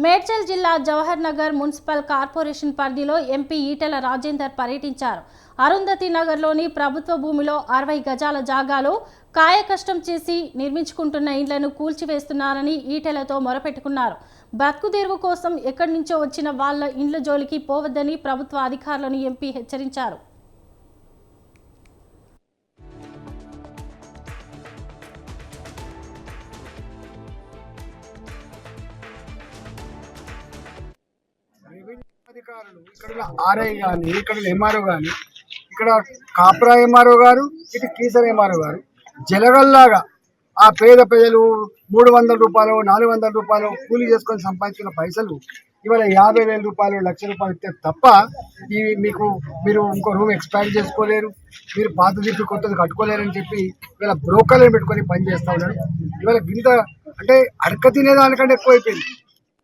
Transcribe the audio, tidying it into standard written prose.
మేడ్చల్ జిల్లా Jawahar Nagar municipal corporation పరిధిలో MP Etela Rajender పర్యటించారు. అరుంధతి నగర్లోని ప్రభుత్వ భూమిలో 60 గజాల జాగాలో కాయకష్టం చేసి నిర్మించుకుంటున్న ఇండ్లను కూల్చివేస్తున్నారని ఈటెలతో మొరపెట్టుకున్నారు. బతుకుదెరువు కోసం ఎక్కడి నుంచో వచ్చిన వాళ్ళ ఇండ్ల జోలికి పోవద్దని ప్రభుత్వ అధికారులను ఎంపీ హెచ్చరించారు. అధికారులు ఇక్కడ ఆర్ఐ కానీ ఇక్కడ ఎంఆర్ఓ కానీ ఇక్కడ కాప్రా ఎంఆర్ఓ గారు ఇటు కీసర్ ఎంఆర్ఓ గారు జలగల్లాగా ఆ పేద ప్రజలు 300 రూపాయలు 400 రూపాయలు కూలీ చేసుకొని సంపాదించిన పైసలు ఇవాళ 50,000 రూపాయలు 1,00,000 రూపాయలు ఇస్తే తప్ప మీరు ఇంకో రూమ్ ఎక్స్పాండ్ చేసుకోలేరు, మీరు పాత తిప్పి కొత్తది కట్టుకోలేరని చెప్పి ఇవాళ బ్రోకర్లను పెట్టుకొని పని చేస్తూ ఉన్నారు. ఇవాళ గింత అంటే అడక తినేదానికంటే ఎక్కువైపోయింది.